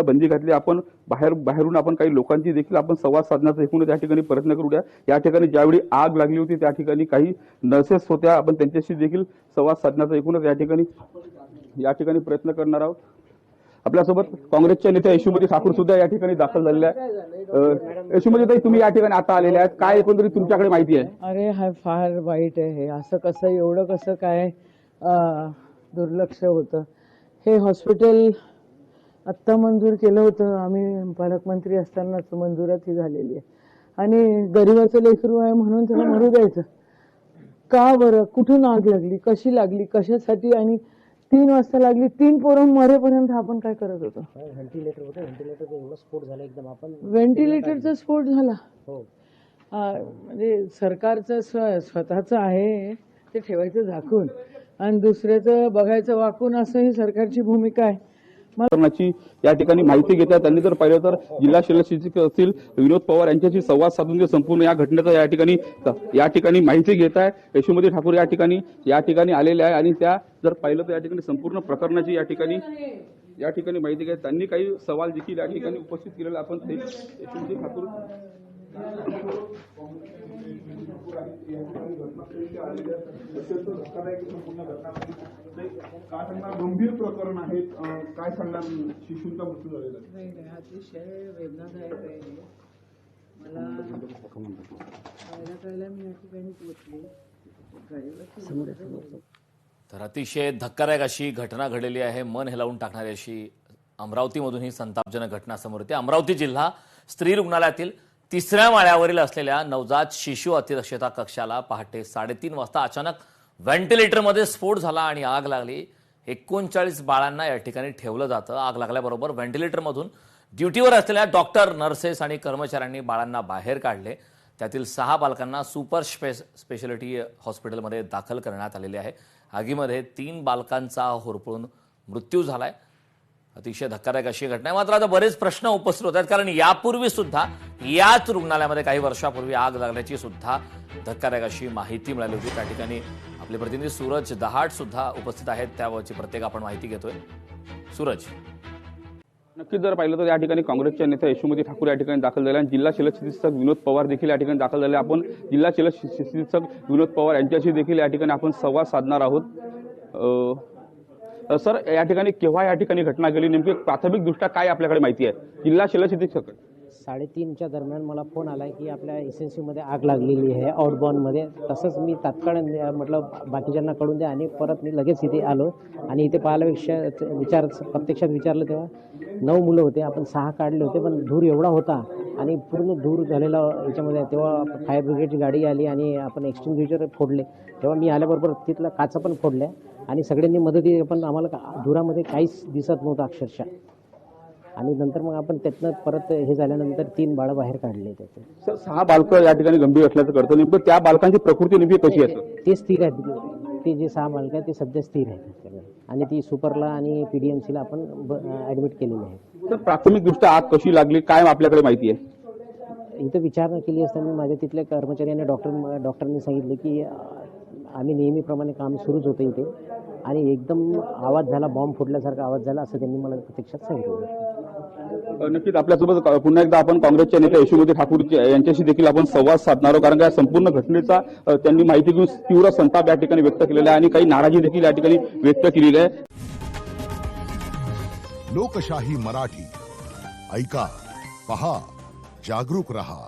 बंदी घातली। आपण बाहेरून आपण काही लोकांची देखील आपण संवाद साधण्याचा एकूणच या ठिकाणी प्रयत्न करूया। या ठिकाणी ज्यावेळी आग लागली होती त्या ठिकाणी काही नर्सेस होत्या, आपण त्यांच्याशी देखील संवाद साधण्याचा एकूणच या ठिकाणी प्रयत्न करणार आहोत। आपल्यासोबत काँग्रेसच्या नेत्या यशोमती ठाकूर सुद्धा या ठिकाणी दाखल झालेल्या आहेत। यशोमतीताई, तुम्ही या ठिकाणी आता आलेल्या आहेत, काय एकंदरीत तुमच्याकडे माहिती आहे? अरे हा फार वाईट आहे हे, असं कसं एवढं कसं काय दुर्लक्ष होतं। हे हॉस्पिटल आत्ता मंजूर केलं होतं, आम्ही पालकमंत्री असतानाच मंजुरात झालेली आहे आणि गरिबाचं लेकरू आहे म्हणून त्याला मरू द्यायचं का बरं? कुठून आग लागली, कशी लागली, कशासाठी? आणि 3 वाजता लागली, 3 पोरं मरेपर्यंत आपण काय करत होतो? व्हेंटिलेटर होतं, व्हेंटिलेटरचा एवढा स्फोट झाला एकदम, आपण व्हेंटिलेटरचा स्फोट झाला। हो, म्हणजे सरकारचं स्वतःचं आहे ते ठेवायचं झाकून आणि दुसऱ्याचं बघायचं वाकून, असं ही सरकारची भूमिका आहे। या ठिकाणी माहिती घेतात त्यांनी जर पाहिलं तर जिल्हा शल्यचिकित्सक असतील विनोद पवार यांच्याशी संवाद साधून संपूर्ण या घटनेचा या ठिकाणी माहिती घेत आहे। यशोमती ठाकूर या ठिकाणी आलेल्या आहे आणि त्या जर पाहिलं तर या ठिकाणी संपूर्ण प्रकरणाची या ठिकाणी माहिती घेत त्यांनी काही सवाल देखील या ठिकाणी उपस्थित केलेला आपण ते यशोमती ठाकूर गंभीर प्रकरण आहे, काय सांगणार? शिशूंचा मृत्यू झालेला नाही, अतिशय वेदनादायक आहे। मला कळलं मी या ठिकाणी पोहोचले। तर अतिशय धक्कादायक अशी घटना घडलेली आहे, मन हेलावून टाकणारी अशी अमरावतीमधून ही संतापजनक घटना समोर येते। अमरावती जिल्हा स्त्री रुग्णालयातील 3ऱ्या माळ्यावरील असलेल्या नवजात शिशु अतिदक्षता कक्षाला पहाटे 3:30 वाजता अचानक व्हेंटिलेटरमध्ये स्फोट झाला आणि आग लागली। 39 बाळांना या ठिकाणी ठेवलं जातं। आग लागल्याबरोबर व्हेंटिलेटरमधून ड्युटीवर असलेल्या डॉक्टर, नर्सेस आणि कर्मचाऱ्यांनी बाळांना बाहेर काढले। त्यातील 6 बालकांना सुपर स्पेशालिटी हॉस्पिटलमध्ये दाखल करण्यात आलेले आहे। आगीमध्ये 3 बालकांचा होरपळून मृत्यू झालाय। अतिशय धक्कादायक अशी घटना आहे। मात्र आता बरेच प्रश्न उपस्थित होत आहेत, कारण यापूर्वी सुद्धा याच रुग्णालयामध्ये काही वर्षापूर्वी आग लागल्याची सुद्धा धक्कादायक अशी माहिती मिळाली होती। त्या ठिकाणी आपले प्रतिनिधी सूरज दहाट सुद्धा उपस्थित आहेत, त्यावरची प्रत्येक आपण माहिती घेतोय। सूरज, नक्कीच जर पाहिलं तर या ठिकाणी काँग्रेसच्या नेत्या यशोमती ठाकूर या ठिकाणी दाखल झाल्या आणि जिल्हा शल्यचिकित्सक विनोद पवार देखील या ठिकाणी दाखल झाले। आपण जिल्हा शल्यचिकित्सक विनोद पवार यांच्याशी देखील या ठिकाणी आपण संवाद साधणार आहोत। सर, या ठिकाणी केव्हा या ठिकाणी घटना घडली, नेमकी प्राथमिक दृष्ट्या काय आपल्याकडे माहिती आहे? जिल्हा शल्यचिकित्सक 3:30च्या दरम्यान मला फोन आला की आपल्या एसएनसी मध्ये आग लागलेली आहे आउटबाउंड मध्ये। तसंच मी तात्काळ म्हटलं बाकीच्यांना कळून द्या आणि परत मी लगेच इथे आलो आणि इथे पाहिलं प्रत्यक्षात विचारलं तेव्हा 9 मुलं होते, आपण 6 काढले होते, पण धूर एवढा होता आणि पूर्ण धूर झालेला याच्यामध्ये। तेव्हा फायर ब्रिगेडची गाडी आली आणि आपण एक्सटिंग्विशर फोडले। तेव्हा मी आल्याबरोबर तिथला काचा पण फोडल्या आणि सगळ्यांनी मदती, पण आम्हाला धुरामध्ये काहीच दिसत नव्हतं अक्षरशः। आणि नंतर मग आपण त्यातनं परत हे झाल्यानंतर 3 बाळं बाहेर काढले त्याचे। सर, 6 बालकं या ठिकाणी गंभीर असल्याचं कळतं, नेमकं त्या बालकांची प्रकृती नेमकी कशी आहे? ते स्थिर आहेत, ते जे 6 बालकं आहेत ते सध्या स्थिर आहेत आणि ती सुपरला आणि पीडीएमसीला आपण ऍडमिट केलेली आहे। तर प्राथमिक दृष्ट्या आग कशी लागली, काय आपल्याकडे माहिती आहे? इथं विचारणा केली असताना माझ्या तिथल्या कर्मचाऱ्यांनी डॉक्टरांनी सांगितले की आम्ही नेहमीप्रमाणे काम सुरूच होतं इथे आणि एकदम आवाज झाला, बॉम्ब फुटल्यासारखा आवाज झाला, असं त्यांनी मला प्रत्यक्षात सांगितलं। नक्कीच आपल्यासोबत पुन्हा एकदा आपण काँग्रेसच्या नेत्या यशोमती ठाकूर यांच्याशी देखील आपण संवाद साधणार आहोत, कारण या संपूर्ण घटनेचा त्यांनी माहिती घेऊन तीव्र संताप या ठिकाणी व्यक्त केलेला आहे आणि काही नाराजी देखील या ठिकाणी व्यक्त केलेली आहे। लोकशाही मराठी ऐका, पहा, जागरूक रहा।